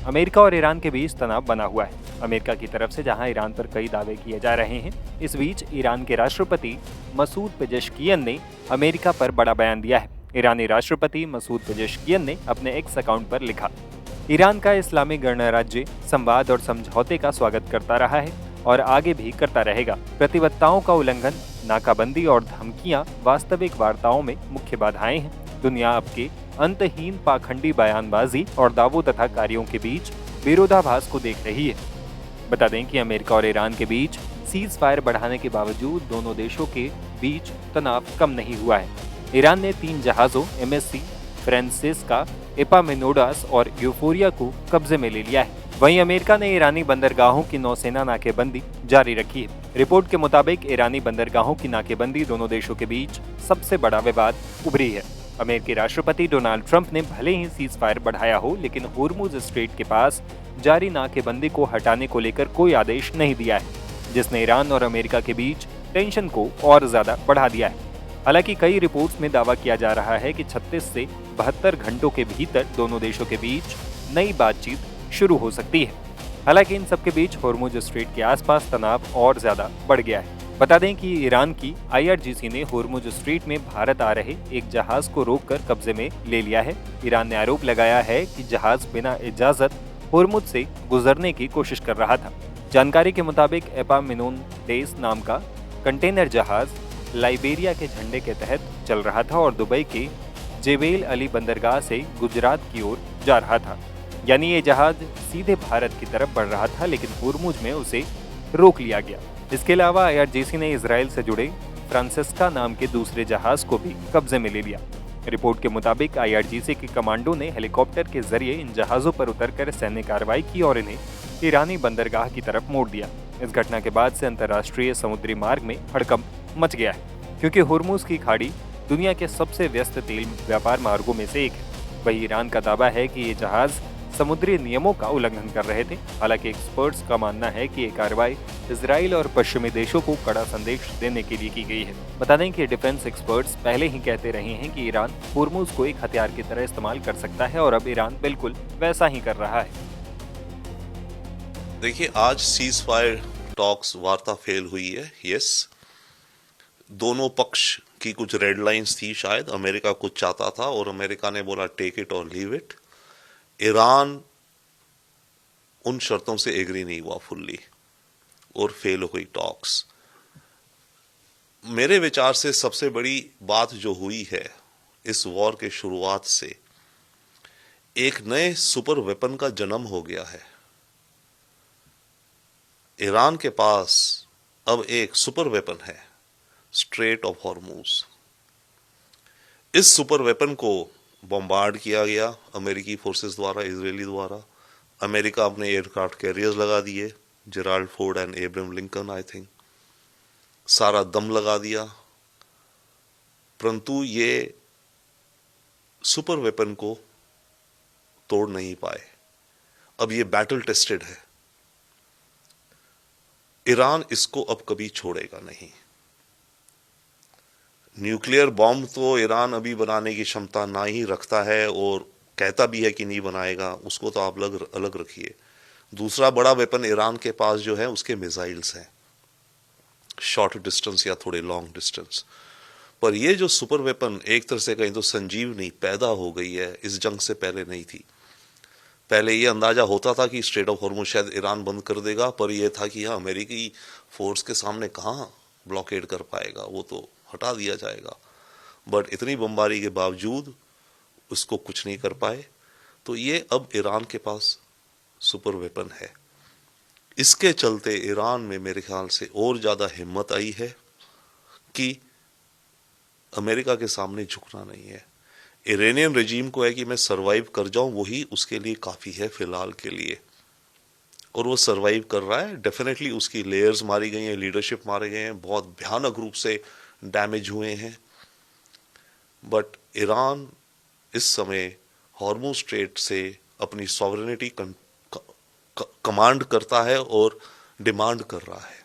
America और Iran के बीच तनाव बना हुआ है। अमेरिका की तरफ से जहां ईरान पर कई दावे किए जा रहे हैं, इस बीच ईरान के राष्ट्रपति मसूद पेजेश्कियन ने अमेरिका पर बड़ा बयान दिया है। ईरानी राष्ट्रपति मसूद पेजेश्कियन ने अपने एक्स अकाउंट पर लिखा, ईरान का इस्लामी गणराज्य संवाद और समझौते का स्वागत करता रहा है और आगे भी करता रहेगा। प्रतिबद्धताओं का उल्लंघन, नाकाबंदी और धमकियां वास्तविक वार्ताओं में मुख्य बाधाएं हैं। दुनिया अब के अंतहीन पाखंडी बयानबाजी और दावों तथा कार्यों के बीच विरोधाभास को देख रही है। बता दें कि अमेरिका और ईरान के बीच सीज फायर बढ़ाने के बावजूद दोनों देशों के बीच तनाव कम नहीं हुआ है। ईरान ने 3 जहाजों MSC फ्रांसिस्का, एपामिनोडास और यूफोरिया को कब्जे में ले लिया है। वहीं अमेरिका ने ईरानी बंदरगाहों की नौसेना नाकेबंदी जारी रखी है। रिपोर्ट के मुताबिक ईरानी बंदरगाहों की नाकेबंदी दोनों देशों के बीच सबसे बड़ा विवाद उभरी है। अमेरिकी राष्ट्रपति डोनाल्ड ट्रंप ने भले ही सीज फायर बढ़ाया हो, लेकिन होर्मुज स्ट्रेट के पास जारी नाकेबंदी को हटाने को लेकर कोई आदेश नहीं दिया है, जिसने ईरान और अमेरिका के बीच टेंशन को और ज्यादा बढ़ा दिया है। हालांकि कई रिपोर्ट्स में दावा किया जा रहा है कि 36 से 72 घंटों के भीतर दोनों देशों के बीच नई बातचीत शुरू हो सकती है। हालांकि इन सबके बीच होर्मुज स्ट्रेट के आसपास तनाव और ज्यादा बढ़ गया है। बता दें कि ईरान की IRGC ने होर्मुज स्ट्रेट में भारत आ रहे एक जहाज को रोककर कब्जे में ले लिया है। ईरान ने आरोप लगाया है कि जहाज बिना इजाजत होर्मुज से गुजरने की कोशिश कर रहा था। जानकारी के मुताबिक एपामिनोडास नाम का कंटेनर जहाज लाइबेरिया के झंडे के तहत चल रहा था और दुबई के जेबेल अली बंदरगाह से गुजरात की ओर जा रहा था। यानी ये जहाज सीधे भारत की तरफ बढ़ रहा था, लेकिन होर्मुज में उसे रोक लिया गया। इसके अलावा IRGC ने इजराइल से जुड़े फ्रांसिस्का नाम के दूसरे जहाज को भी कब्जे में ले लिया। रिपोर्ट के मुताबिक IRGC के कमांडो ने हेलीकॉप्टर के जरिए इन जहाजों पर उतरकर सैन्य कार्रवाई की और इन्हें ईरानी बंदरगाह की तरफ मोड़ दिया। इस घटना के बाद से अंतर्राष्ट्रीय समुद्री मार्ग में हड़कंप मच गया है, क्योंकि होर्मुज की खाड़ी दुनिया के सबसे व्यस्त तेल व्यापार मार्गों में से एक है। वहीं ईरान का दावा है कि ये जहाज समुद्री नियमों का उल्लंघन कर रहे थे। हालांकि एक्सपर्ट्स का मानना है कि ये कार्रवाई इजराइल और पश्चिमी देशों को कड़ा संदेश देने के लिए की गई है। बता दें कि डिफेंस एक्सपर्ट्स पहले ही कहते रहे हैं कि ईरान होर्मुज को एक हथियार की तरह इस्तेमाल कर सकता है और अब ईरान बिल्कुल वैसा ही कर रहा है। देखिए, आज सीज फायर टॉक्स वार्ता फेल हुई है। यस, दोनों पक्ष की कुछ रेड लाइंस थी। शायद अमेरिका कुछ चाहता था और अमेरिका ने बोला टेक इट और लीव इट। ईरान उन शर्तों से एग्री नहीं हुआ फुल्ली और फेल हुई टॉक्स। मेरे विचार से सबसे बड़ी बात जो हुई है इस वॉर के शुरुआत से, एक नए सुपर वेपन का जन्म हो गया है। ईरान के पास अब एक सुपर वेपन है, स्ट्रेट ऑफ हॉर्मुज। इस सुपर वेपन को बॉम्बार्ड किया गया अमेरिकी फोर्सेस द्वारा, इजरायली द्वारा। अमेरिका अपने एयरक्राफ्ट कैरियर्स लगा दिए, Gerald Ford and Abraham Lincoln, I think सारा दम लगा दिया, परंतु ये सुपर वेपन को तोड़ नहीं पाए। अब ये बैटल टेस्टेड है। ईरान इसको अब कभी छोड़ेगा नहीं। न्यूक्लियर बॉम्ब तो ईरान अभी बनाने की क्षमता ना ही रखता है और कहता भी है कि नहीं बनाएगा, उसको तो आप अलग रखिए। दूसरा बड़ा वेपन ईरान के पास जो है उसके मिसाइल्स हैं, शॉर्ट डिस्टेंस या थोड़े लॉन्ग डिस्टेंस। पर ये जो सुपर वेपन एक तरह से कहीं तो संजीवनी पैदा हो गई है, इस जंग से पहले नहीं थी। पहले ये अंदाजा होता था कि स्ट्रेट ऑफ हॉर्मुज शायद ईरान बंद कर देगा, पर यह था कि हाँ, अमेरिकी फोर्स के सामने कहाँ ब्लॉकेड कर पाएगा, वो तो हटा दिया जाएगा। बट इतनी बमबारी के बावजूद उसको कुछ नहीं कर पाए। तो ये अब ईरान के पास सुपर वेपन है। इसके चलते ईरान में मेरे ख्याल से और ज्यादा हिम्मत आई है कि अमेरिका के सामने झुकना नहीं है। इरानियन रेजिम को है कि मैं सरवाइव कर जाऊं, वही उसके लिए काफी है फिलहाल के लिए, और वो सरवाइव कर रहा है। डेफिनेटली उसकी लेयर्स मारी गई हैं, लीडरशिप मारे गए हैं, बहुत भयानक रूप से डैमेज हुए हैं। बट ईरान इस समय हॉर्मुज स्ट्रेट से अपनी सॉवरेनिटी कमांड करता है और डिमांड कर रहा है।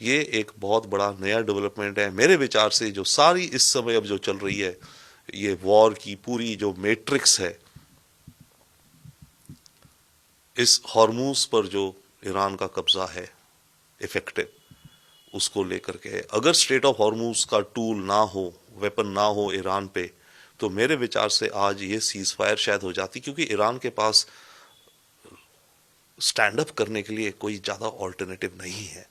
ये एक बहुत बड़ा नया डेवलपमेंट है मेरे विचार से। जो सारी इस समय अब जो चल रही है, ये वॉर की पूरी जो मैट्रिक्स है, इस हॉर्मूज पर जो ईरान का कब्जा है इफेक्टिव, उसको लेकर के अगर स्ट्रेट ऑफ हॉर्मूज का टूल ना हो, वेपन ना हो ईरान पे, तो मेरे विचार से आज ये सीज फायर शायद हो जाती, क्योंकि ईरान के पास स्टैंड अप करने के लिए कोई ज़्यादा ऑल्टरनेटिव नहीं है।